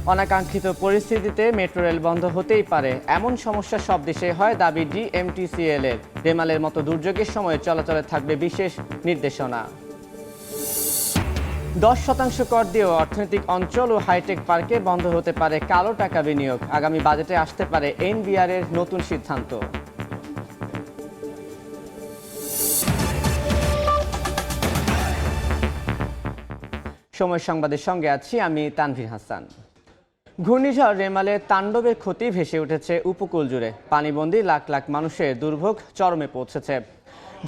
অনাকাঙ্ক্ষিত পরিস্থিতিতে metro rail বন্ধ হতেই পারে, এমন সমস্যা সব দেশে হয় দাবি ডিএমটিসিএল এর। রেমালের মতো দুর্যোগের সময় চলাচলে থাকবে বিশেষ নির্দেশনা। 10% কর দিয়েও অর্থনৈতিক অঞ্চল ও হাইটেক পার্কে বন্ধ হতে পারে কালো টাকা বিনিয়োগ। আগামী বাজেটে আসতে পারে এনবিআর এর নতুন সিদ্ধান্ত। সময় সংবাদের সঙ্গে আছি আমি তানভীর হাসান। ঘূর্ণিঝড় রেমালে তাণ্ডবের ক্ষতি ভেসে উঠেছে উপকূল জুড়ে। পানিবন্দী লাখ লাখ মানুষের দুর্ভোগ চরমে পৌঁছেছে।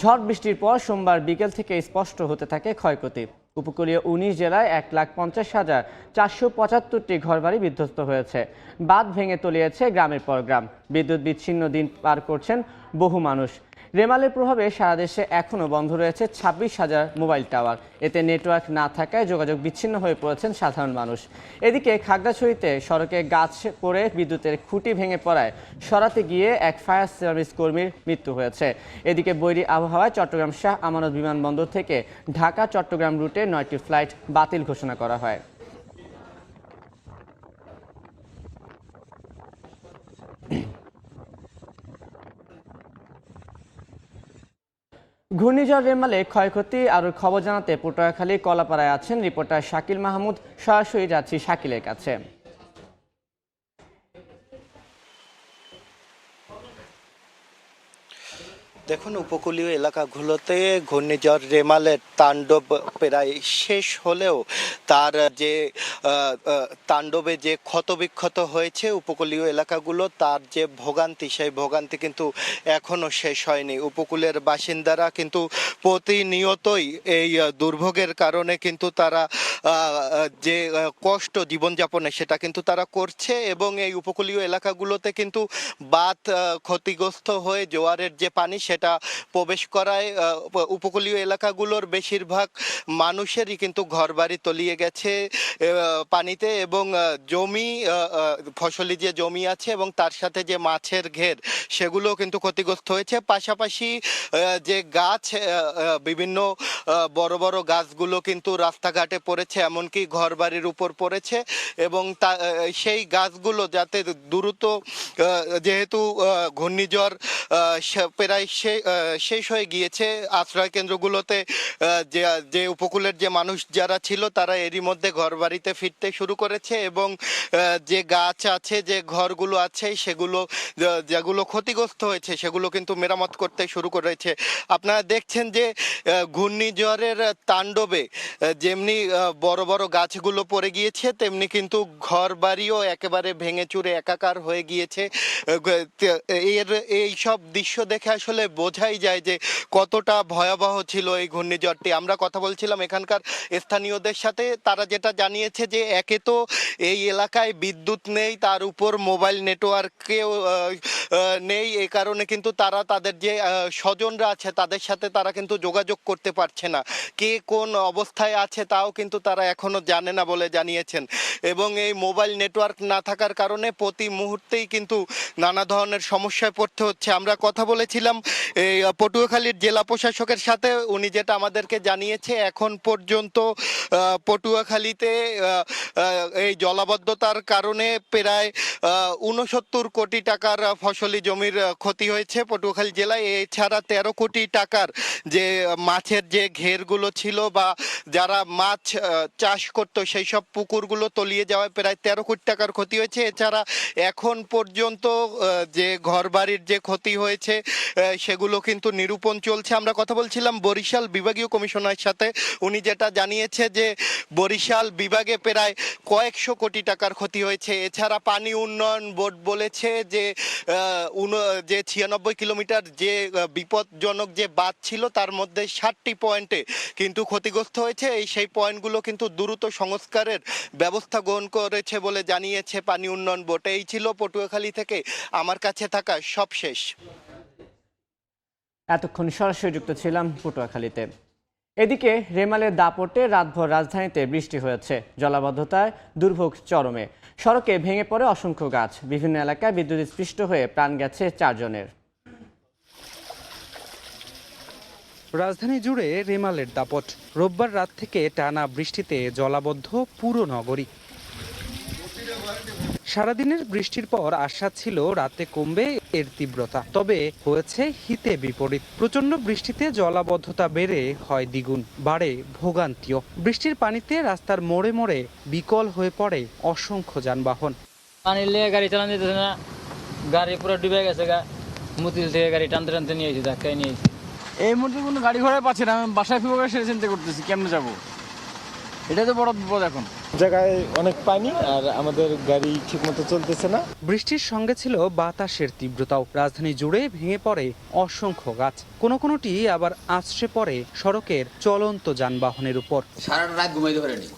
ঝড় বৃষ্টির পর সোমবার বিকেল থেকে স্পষ্ট হতে থাকে ক্ষয়ক্ষতি। উপকূলীয় 19 জেলায় 1,50,475টি ঘরবাড়ি বিধ্বস্ত হয়েছে। বাঁধ ভেঙে তলিয়েছে গ্রামের পর গ্রাম। বিদ্যুৎ বিচ্ছিন্ন দিন পার করছেন বহু মানুষ। রেমালের প্রভাবে সারা দেশে এখনও বন্ধ রয়েছে 26,000 মোবাইল টাওয়ার। এতে নেটওয়ার্ক না থাকায় যোগাযোগ বিচ্ছিন্ন হয়ে পড়েছেন সাধারণ মানুষ। এদিকে খাগড়াছড়িতে সড়কে গাছ পড়ে বিদ্যুতের খুঁটি ভেঙে পড়ায় সরাতে গিয়ে এক ফায়ার সার্ভিস কর্মীর মৃত্যু হয়েছে। এদিকে বৈরী আবহাওয়ায় চট্টগ্রাম শাহ আমানত বিমানবন্দর থেকে ঢাকা চট্টগ্রাম রুটে 9টি ফ্লাইট বাতিল ঘোষণা করা হয়। ঘূর্ণিঝড় রেমালে ক্ষয়ক্ষতি আরও খবর জানাতে পটুয়াখালী কলাপাড়ায় আছেন রিপোর্টার শাকিল মাহমুদ। সরাসরি যাচ্ছি শাকিলের কাছে। দেখুন, উপকূলীয় এলাকাগুলোতে ঘূর্ণিঝড় রেমালের তাণ্ডব প্রায় শেষ হলেও তার যে তাণ্ডবে যে ক্ষতবিক্ষত হয়েছে উপকূলীয় এলাকাগুলো, তার যে ভোগান্তি, সেই ভোগান্তি কিন্তু এখনও শেষ হয়নি। উপকূলের বাসিন্দারা কিন্তু প্রতিনিয়তই এই দুর্ভোগের কারণে কিন্তু তারা যে কষ্ট জীবনযাপনে সেটা কিন্তু তারা করছে। এবং এই উপকূলীয় এলাকাগুলোতে কিন্তু বাঁধ ক্ষতিগ্রস্ত হয়ে জোয়ারের যে পানি সেটা প্রবেশ করায় উপকূলীয় এলাকাগুলোর বেশিরভাগ মানুষেরই কিন্তু ঘরবাড়ি তলিয়ে গেছে পানিতে। এবং জমি, ফসলি যে জমি আছে এবং তার সাথে যে মাছের ঘের, সেগুলো কিন্তু ক্ষতিগ্রস্ত হয়েছে। পাশাপাশি যে গাছ, বিভিন্ন বড় বড় গাছগুলো কিন্তু রাস্তাঘাটে পড়েছে, এমনকি ঘরবাড়ির উপর পড়েছে। এবং সেই গাছগুলো যাতে দ্রুত, যেহেতু ঘূর্ণিঝড় প্রায় শেষ হয়ে গিয়েছে, আশ্রয় কেন্দ্রগুলোতে যে উপকূলের যে মানুষ যারা ছিল তারা এরই মধ্যে ঘরবাড়িতে ফিরতে শুরু করেছে। এবং যে গাছ আছে, যে ঘরগুলো আছে, সেগুলো যেগুলো ক্ষতিগ্রস্ত হয়েছে সেগুলো কিন্তু মেরামত করতে শুরু করেছে। আপনারা দেখছেন যে ঘূর্ণিঝড়ের তাণ্ডবে যেমনি বড় বড় গাছগুলো পড়ে গিয়েছে, তেমনি কিন্তু ঘর বাড়িও একেবারে ভেঙে চুরে একাকার হয়ে গিয়েছে। এই সব দৃশ্য দেখে আসলে বোঝাই যায় যে কতটা ভয়াবহ ছিল এই ঘূর্ণিঝড়টি। আমরা কথা বলছিলাম এখানকার স্থানীয়দের সাথে, তারা যেটা জানিয়েছে যে একে তো এই এলাকায় বিদ্যুৎ নেই, তার উপর মোবাইল নেটওয়ার্কেও নেই। এই কারণে কিন্তু তারা তাদের যে স্বজনরা আছে তাদের সাথে তারা কিন্তু যোগাযোগ করতে পারছে না। কে কোন অবস্থায় আছে তাও কিন্তু তারা এখনো জানে না বলে জানিয়েছেন। এবং এই মোবাইল নেটওয়ার্ক না থাকার কারণে প্রতি মুহূর্তেই কিন্তু নানা ধরনের সমস্যায় পড়তে হচ্ছে। আমরা কথা বলেছিলাম এই পটুয়াখালীর জেলা প্রশাসকের সাথে, উনি যেটা আমাদেরকে জানিয়েছে, এখন পর্যন্ত পটুয়াখালীতে এই জলাবদ্ধতার কারণে প্রায় 69 কোটি টাকার ফসলি জমির ক্ষতি হয়েছে পটুয়াখালী জেলায়। এছাড়া 13 কোটি টাকার যে মাছের যে ঘেরগুলো ছিল বা যারা মাছ চাষ করতো সেই সব পুকুরগুলো তলিয়ে যাওয়ায় প্রায় 13 কোটি টাকার ক্ষতি হয়েছে। এছাড়া এখন পর্যন্ত যে ঘরবাড়ির যে ক্ষতি হয়েছে সেগুলো কিন্তু নিরূপণ চলছে। আমরা কথা বলছিলাম বরিশাল বিভাগীয় কমিশনারের সাথে, উনি যেটা জানিয়েছে যে বরিশাল বিভাগে প্রায় কয়েকশো কোটি টাকার ক্ষতি হয়েছে। এছাড়া পানি উন্নয়ন বোর্ড বলেছে যে 96 কিলোমিটার যে বিপজ্জনক যে বাঁধ ছিল তার মধ্যে 60টি পয়েন্টে কিন্তু ক্ষতিগ্রস্ত হয়েছে। সেই পয়েন্টগুলো কিন্তু দ্রুত সংস্কারের ব্যবস্থা গ্রহণ করেছে বলে জানিয়েছে পানি উন্নয়ন বোর্ড। এই ছিল পটুয়াখালী থেকে আমার কাছে থাকা সবশেষ। এতক্ষণ সরাসরি যুক্ত ছিলাম পটুয়াখালীতে। এদিকে রেমালের দাপটে রাতভর রাজধানীতে বৃষ্টি হয়েছে। জলাবদ্ধতায় দুর্ভোগ চরমে। সড়কে ভেঙে পড়ে অসংখ্য গাছ। বিভিন্ন এলাকায় বিদ্যুৎস্পৃষ্ট হয়ে প্রাণ গেছে 4 জনের। রাজধানী জুড়ে রেমালের দাপট। রোববার রাত থেকে টানা বৃষ্টিতে জলাবদ্ধ পুরো নগরী। সারাদিনের বৃষ্টির পর আশা ছিল রাতে কমবে এর তীব্রতা, তবে হয়েছে হিতে বিপরীত। প্রচণ্ড বৃষ্টিতে জলাবদ্ধতা বেড়ে হয় দ্বিগুণ, বাড়ে ভোগান্তিও। বৃষ্টির পানিতে রাস্তার মোড়ে মোড়ে বিকল হয়ে পড়ে অসংখ্য যানবাহন। পানি লেগে গাড়ি চালানো যেতেছে না, গাড়ি পুরো ডুবে গেছে গা। মুতিল থেকে গাড়ি টানতে টানতে নিয়ে এসেছি, ধাক্কায় নিয়ে এসেছি। এই মুহূর্তে কোনো গাড়ি ঘোড়া পাচ্ছি না, আমি বাসায় ফিরে সেটা চিন্তা করতেছি কেমনে যাব। এটা তো বড় বিপদ এখন। জায়গায় অনেক পানি আর আমাদের গাড়ি ঠিকমতো চলতেছে না। বৃষ্টির সঙ্গে ছিল বাতাসের তীব্রতাও। রাজধানী জুড়ে ভেঙে পড়ে অসংখ্য গাছ, কোনোটি আবার আছড়ে পড়ে সড়কের চলন্ত যানবাহনের উপর। সারাটা রাত ঘুমাইতে পারেনি,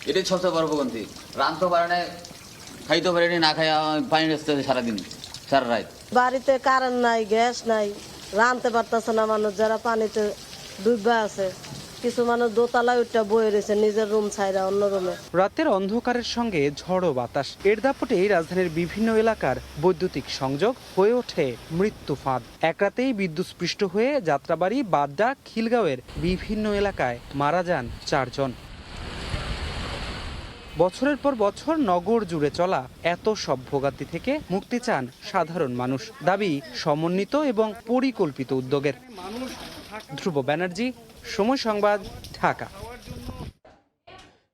এটাই সবচেয়ে বড় ভোগান্তি। রাঁধতে পারে না, খাইতে পারেনি, না খাই পানি আসতে সারাদিন সারা রাত। বাড়িতে কারেন্ট নাই, গ্যাস নাই, রাঁধতে পারতেছে না মানুষ, যারা পানিতে ডুববা আছে। কিছু মানুষ দোতলায় উঠটা বয়ে রয়েছে নিজের রুম ছাইরা অন্য রুমে। রাতের অন্ধকারের সঙ্গে ঝড়ো বাতাস, এর দাপটেই রাজধানীর বিভিন্ন এলাকার বৈদ্যুতিক সংযোগ হয়ে ওঠে মৃত্যু ফাঁদ। এক রাতেই বিদ্যুৎস্পৃষ্ট হয়ে যাত্রাবাড়ি, বাড্ডা, খিলগাঁওয়ের বিভিন্ন এলাকায় মারা যান 4 জন। বছরের পর বছর নগর জুড়ে চলা এত সব ভোগান্তি থেকে মুক্তি চান সাধারণ মানুষ। দাবি সমন্বিত এবং পরিকল্পিত উদ্যোগের। ধ্রুব ব্যানার্জি, সময় সংবাদ, ঢাকা।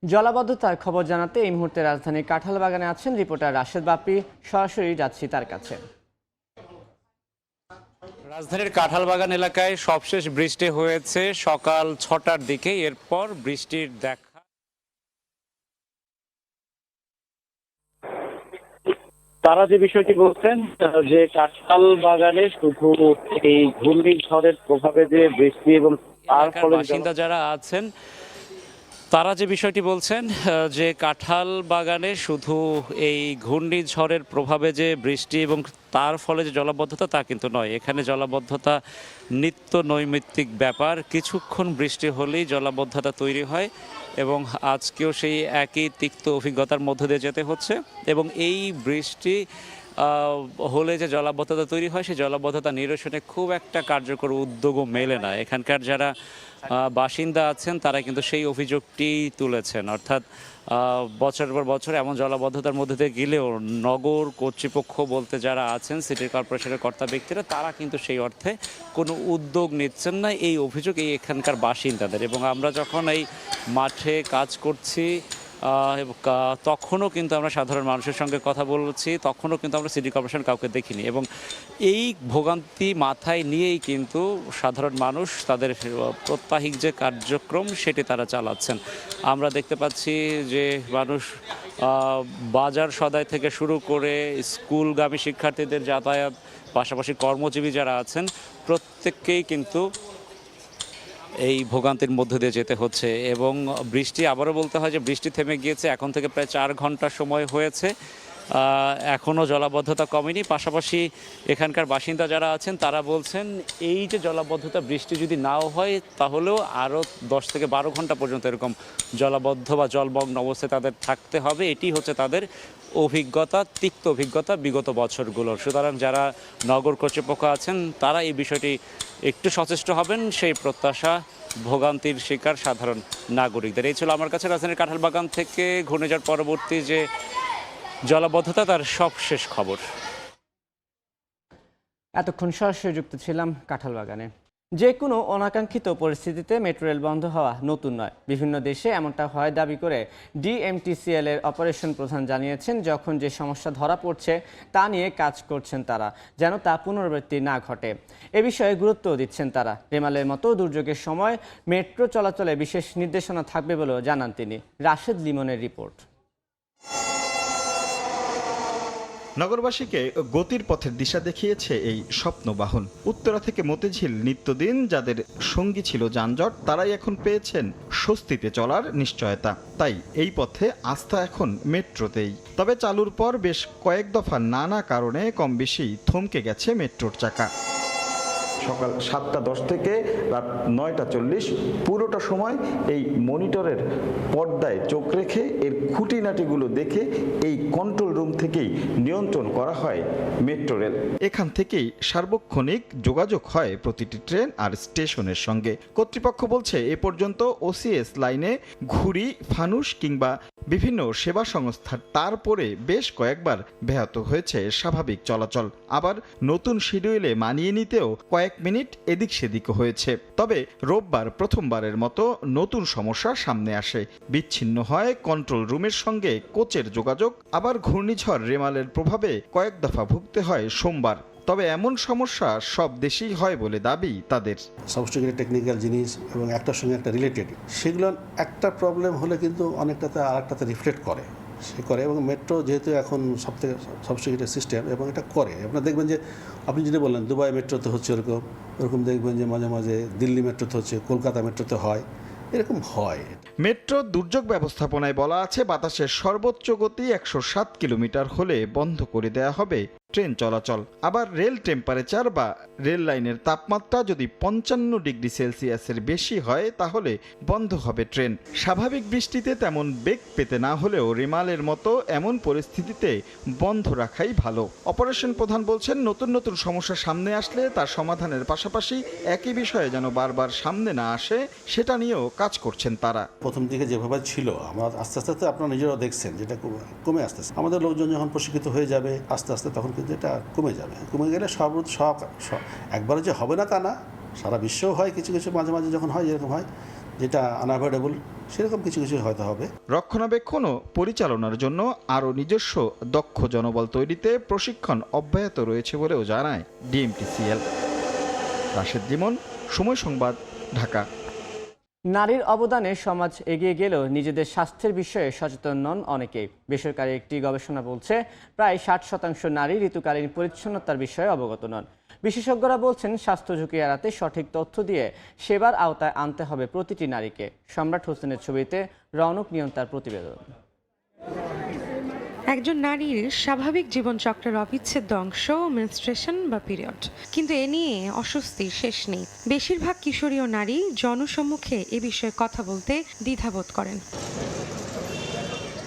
জলাবদ্ধতার খবর জানাতে এই মুহূর্তে রাজধানীর কাঁঠালবাগানে আছেন রিপোর্টার রাশেদ বাপ্পি। সরাসরি যাচ্ছি তার কাছে। রাজধানীর কাঁঠালবাগান এলাকায় সবশেষ বৃষ্টি হয়েছে সকাল 6টার দিকে। এরপর বৃষ্টির দেখা তারা যে বিষয়টি বলছেন যে কাঁঠাল বাগানে শুধু এই ঘূর্ণিঝড়ের প্রভাবে যে বৃষ্টি এবং তার ফলে বাসিন্দা যারা আছেন তারা যে বিষয়টি বলছেন যে কাঁঠাল বাগানে শুধু এই ঘূর্ণিঝড়ের প্রভাবে যে বৃষ্টি এবং তার ফলে যে জলাবদ্ধতা তা কিন্তু নয়। এখানে জলাবদ্ধতা নিত্য নৈমিত্তিক ব্যাপার। কিছুক্ষণ বৃষ্টি হলেই জলাবদ্ধতা তৈরি হয় এবং আজকেও সেই একই তিক্ত অভিজ্ঞতার মধ্য দিয়ে যেতে হচ্ছে। এবং এই বৃষ্টি হলে যে জলাবদ্ধতা তৈরি হয় সেই জলাবদ্ধতা নিরসনে খুব একটা কার্যকর উদ্যোগও মেলে না। এখানকার যারা বাসিন্দা আছেন তারা কিন্তু সেই অভিযোগটি তুলেছেন, অর্থাৎ বছরের পর বছর এমন জলাবদ্ধতার মধ্যে দিয়ে গেলেও নগর কর্তৃপক্ষ বলতে যারা আছেন, সিটি কর্পোরেশনের কর্তা ব্যক্তিরা, তারা কিন্তু সেই অর্থে কোনো উদ্যোগ নিচ্ছেন না। এই অভিযোগ এই এখানকার বাসিন্দাদের। এবং আমরা যখন এই মাঠে কাজ করছি তখনও কিন্তু আমরা সাধারণ মানুষের সঙ্গে কথা বলছি, তখনও কিন্তু আমরা সিটি কর্পোরেশন কাউকে দেখিনি। এবং এই ভোগান্তি মাথায় নিয়েই কিন্তু সাধারণ মানুষ তাদের প্রত্যাহিক যে কার্যক্রম সেটি তারা চালাচ্ছেন। আমরা দেখতে পাচ্ছি যে মানুষ বাজার সদাই থেকে শুরু করে স্কুলগামী শিক্ষার্থীদের যাতায়াত, পাশাপাশি কর্মজীবী যারা আছেন প্রত্যেককেই কিন্তু এই ভোগান্তির মধ্য দিয়ে যেতে হচ্ছে। এবং বৃষ্টি, আবারও বলতে হয় যে বৃষ্টি থেমে গিয়েছে, এখন থেকে প্রায় 4 ঘন্টা সময় হয়েছে, এখনও জলাবদ্ধতা কমেনি। পাশাপাশি এখানকার বাসিন্দা যারা আছেন তারা বলছেন এই যে জলাবদ্ধতা, বৃষ্টি যদি নাও হয় তাহলেও আরও 10 থেকে 12 ঘন্টা পর্যন্ত এরকম জলাবদ্ধ বা জলমগ্ন অবস্থায় তাদের থাকতে হবে। এটি হচ্ছে তাদের অভিজ্ঞতা, তিক্ত অভিজ্ঞতা বিগত বছরগুলোর। সুতরাং যারা নগর কর্তৃপক্ষ আছেন তারা এই বিষয়টি একটু সচেষ্ট হবেন, সেই প্রত্যাশা ভোগান্তির শিকার সাধারণ নাগরিকদের। এই ছিল আমার কাছে রাজধানীর কাঁঠালবাগান থেকে ঘূর্ণিঝড় পরবর্তী যে জলাবদ্ধতা তার সবশেষ খবর। এতক্ষণ সরাসরি যুক্ত ছিলাম কাঁঠালবাগানে। যে কোনো অনাকাঙ্ক্ষিত পরিস্থিতিতে মেট্রো রেল বন্ধ হওয়া নতুন নয়। বিভিন্ন দেশে এমনটা হয় দাবি করে ডিএমটিসিএল এর অপারেশন প্রধান জানিয়েছেন, যখন যে সমস্যা ধরা পড়ছে তা নিয়ে কাজ করছেন তারা, যেন তা পুনরাবৃত্তি না ঘটে। এ বিষয়ে গুরুত্ব দিচ্ছেন তারা। রেমালের মতো দুর্যোগের সময় মেট্রো চলাচলে বিশেষ নির্দেশনা থাকবে বলেও জানান তিনি। রাশেদ লিমনের রিপোর্ট। নগরবাসীকে গতির পথের দিশা দেখিয়েছে এই স্বপ্নবাহন। উত্তরা থেকে মতিঝিল নিত্যদিন যাদের সঙ্গী ছিল যানজট, তারাই এখন পেয়েছেন স্বস্তিতে চলার নিশ্চয়তা। তাই এই পথে আস্থা এখন মেট্রোতেই। তবে চালুর পর বেশ কয়েক দফা নানা কারণে কম বেশি থমকে গেছে মেট্রোর চাকা। সকাল 7:10 থেকে রাত 9:40 পুরোটা সময় এই মনিটরের পর্দায় চোখ রেখে এর খুঁটিনাটিগুলো দেখে এই কন্ট্রোল রুম থেকেই নিয়ন্ত্রণ করা হয় মেট্রো রেল। এখান থেকেই সার্বক্ষণিক যোগাযোগ হয় প্রতিটি ট্রেন আর স্টেশনের সঙ্গে। কর্তৃপক্ষ বলছে এ পর্যন্ত ওসিএস লাইনে ঘুড়ি, ফানুস কিংবা বিভিন্ন সেবা সংস্থার তার পরে বেশ কয়েকবার ব্যাহত হয়েছে স্বাভাবিক চলাচল। আবার নতুন শিডিউলে মানিয়ে নিতেও কয়েক মিনিট এদিক সেদিক হয়েছে। তবে রোববার প্রথমবারের মতো নতুন সমস্যা সামনে আসে। বিচ্ছিন্ন হয় কন্ট্রোল রুমের সঙ্গে কোচের যোগাযোগ। আবার ঘূর্ণিঝড় রেমালের প্রভাবে কয়েক দফা ভুগতে হয় সোমবার। তবে এমন সমস্যা সব দেশেই হয় বলে দাবি তাদের। সবচেয়ে টেকনিক্যাল জিনিস এবং একটার সঙ্গে একটা রিলেটেড, সেগুলো একটা প্রবলেম হলে কিন্তু অনেকটাতে আরেকটাতে রিফ্লেক্ট করে এবং মেট্রো যেহেতু এখন সবচেয়ে সিস্টেম এবং এটা করে। আপনারা দেখবেন যে আপনি যেটা বললেন দুবাই মেট্রোতে হচ্ছে ওরকম দেখবেন যে মাঝে মাঝে দিল্লি মেট্রোতে হচ্ছে, কলকাতা মেট্রোতে হয়, এরকম হয়। মেট্রো দুর্যোগ ব্যবস্থাপনায় বলা আছে বাতাসের সর্বোচ্চ গতি 107 কিলোমিটার হলে বন্ধ করে দেয়া হবে ট্রেন চলাচল। আবার রেল টেম্পারেচার বা রেল লাইনের তাপমাত্রা যদি 55 ডিগ্রি সেলসিয়াসের বেশি হয় তাহলে বন্ধ হবে ট্রেন। স্বাভাবিক বৃষ্টিতে তেমন বেগ পেতে না হলেও রেমালের মতো এমন পরিস্থিতিতে বন্ধ রাখাই ভালো। অপারেশন প্রধান বলছেন নতুন নতুন সমস্যা সামনে আসলে তার সমাধানের পাশাপাশি একই বিষয়ে যেন বারবার সামনে না আসে সেটা নিয়েও কাজ করছেন তারা। প্রথম দিকে যেভাবে ছিল আমরা আস্তে আস্তে আপনারা নিজেরাও দেখছেন যেটা কমে আসতেছে। আমাদের লোকজন যখন প্রশিক্ষিত হয়ে যাবে আস্তে আস্তে তখন কিন্তু এটা কমে যাবে। কমে গেলে সব একবারে যে হবে না তা না, সারা বিশ্বেও হয় কিছু কিছু মাঝে মাঝে যখন হয় যেরকম হয় যেটা আনঅ্যাভয়েডেবল সেরকম কিছু কিছু হয়তো হবে। রক্ষণাবেক্ষণ ও পরিচালনার জন্য আরও নিজস্ব দক্ষ জনবল তৈরিতে প্রশিক্ষণ অব্যাহত রয়েছে বলেও জানায় ডিএমটিসিএল। রাশেদ জীবন, সময় সংবাদ, ঢাকা। নারীর অবদানে সমাজ এগিয়ে গেলেও নিজেদের স্বাস্থ্যের বিষয়ে সচেতন নন অনেকেই। বেসরকারি একটি গবেষণা বলছে প্রায় 60% নারী ঋতুকালীন পরিচ্ছন্নতার বিষয়ে অবগত নন। বিশেষজ্ঞরা বলছেন স্বাস্থ্য ঝুঁকি এড়াতে সঠিক তথ্য দিয়ে সেবার আওতায় আনতে হবে প্রতিটি নারীকে। সম্রাট হোসেনের ছবিতে রৌনক নিয়ন্তার প্রতিবেদন। একজন নারীর স্বাভাবিক জীবনচক্রের অবিচ্ছেদ্য অংশ মেনস্ট্রুয়েশন বা পিরিয়ড, কিন্তু এ নিয়ে অস্বস্তির শেষ নেই। বেশিরভাগ কিশোরীয় নারী জনসম্মুখে এ বিষয়ে কথা বলতে দ্বিধাবোধ করেন।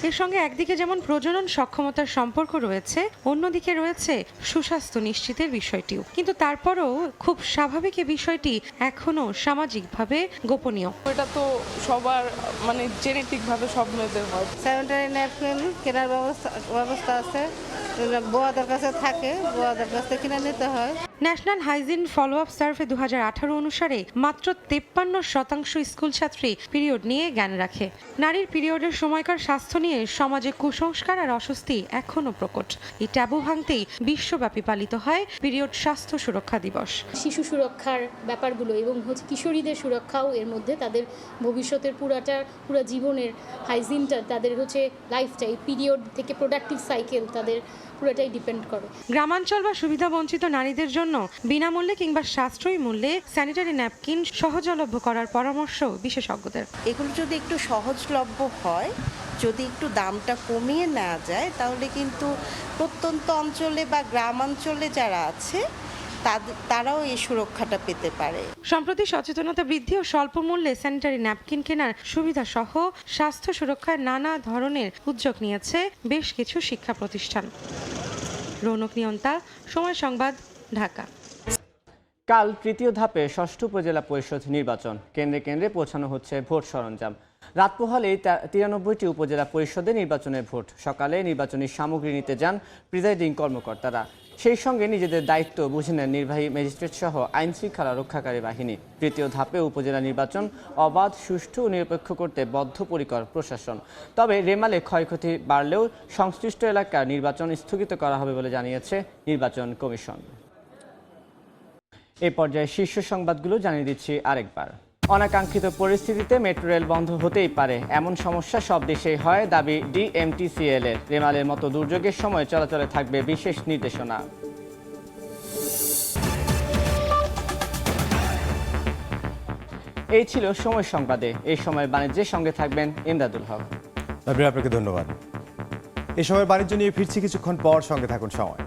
এর সঙ্গে একদিকে যেমন প্রজনন সক্ষমতার সম্পর্ক রয়েছে, অন্যদিকে রয়েছে সুস্বাস্থ্য নিশ্চিতের বিষয়টিও। কিন্তু তারপরও খুব স্বাভাবিক এ বিষয়টি এখনো সামাজিকভাবে গোপনীয়। এটা তো সবার জেনেটিক ভাবে সব মেয়েদের হয়। স্যানিটারি ন্যাপকিন কেনার ব্যবস্থা আছে, বোয়াদের কাছে থাকে, বোয়াদের কাছে কিনে নিতে হয়। National hygiene follow up survey 2018 অনুসারে মাত্র 53% স্কুল ছাত্রী পিরিয়ড নিয়ে জ্ঞান রাখে। নারীর পিরিয়ডের সময়কার স্বাস্থ্য নিয়ে সমাজে কুসংস্কার আর অস্বস্তি এখনো প্রকট। এই ট্যাবু ভাঙতেই বিশ্বব্যাপী পালিত হয় পিরিয়ড স্বাস্থ্য সুরক্ষা দিবস। শিশু সুরক্ষার ব্যাপারগুলো এবং কিশোরীদের সুরক্ষাও এর মধ্যে, তাদের ভবিষ্যতের পুরা জীবনের হাইজিনটা, তাদের লাইফটাই পিরিয়ড থেকে প্রোডাক্টিভ সাইকেল তাদের পুরোটাই ডিপেন্ড করে। গ্রামাঞ্চল বা সুবিধা বঞ্চিত নারীদের জন্য বিনামূল্যে কিংবা সাশ্রয়ী মূল্যে স্যানিটারি ন্যাপকিন সহজলভ্য করার পরামর্শ বিশেষজ্ঞদের। এগুলো যদি একটু সহজলভ্য হয়, যদি একটু দামটা কমিয়ে নেওয়া যায়, তাহলে কিন্তু প্রত্যন্ত অঞ্চলে বা গ্রামাঞ্চলে যারা আছে তারাও এই সুরক্ষাটা পেতে পারে। সম্প্রতি সচেতনতা বৃদ্ধি ও স্বল্প মূল্যে স্যানিটারি ন্যাপকিন কেনার সুবিধা সহ স্বাস্থ্য সুরক্ষায় নানা ধরনের উদ্যোগ নিয়েছে বেশ কিছু শিক্ষা প্রতিষ্ঠান। রৌনক নিয়ন্তা, সময় সংবাদ, ঢাকা। কাল তৃতীয় ধাপে ৬ষ্ঠ উপজেলা পরিষদ নির্বাচন। কেন্দ্রে কেন্দ্রে পৌঁছানো হচ্ছে ভোট সরঞ্জাম। রাত পোহালেই 93টি উপজেলা পরিষদে নির্বাচনের ভোট। সকালে নির্বাচনী সামগ্রী নিতে যান প্রিজাইডিং কর্মকর্তারা। সেই সঙ্গে নিজেদের দায়িত্ব বুঝে নেন নির্বাহী ম্যাজিস্ট্রেট সহ আইন শৃঙ্খলা রক্ষাকারী বাহিনী। তৃতীয় ধাপে উপজেলা নির্বাচন অবাধ, সুষ্ঠু ও নিরপেক্ষ করতে বদ্ধপরিকর প্রশাসন। তবে রেমালে ক্ষয়ক্ষতি বাড়লেও সংশ্লিষ্ট এলাকার নির্বাচন স্থগিত করা হবে বলে জানিয়েছে নির্বাচন কমিশন। এই পর্যায়ে শীর্ষ সংবাদগুলো জানিয়ে দিচ্ছি আরেকবার। অনাকাঙ্ক্ষিত পরিস্থিতিতে মেট্রো রেল বন্ধ হতেই পারে, এমন সমস্যা সব দেশেই হয় দাবি ডিএমটিসিএল এর। রেমালের মতো দুর্যোগের সময় চলাচলে থাকবে বিশেষ নির্দেশনা। এই ছিল সময় সংবাদে। এই সময় বাণিজ্যের সঙ্গে থাকবেন ইমদাদুল হক। আপনাকে ধন্যবাদ। এই সময় বাণিজ্য নিয়ে ফিরছি কিছুক্ষণ পর, সঙ্গে থাকুন সময়।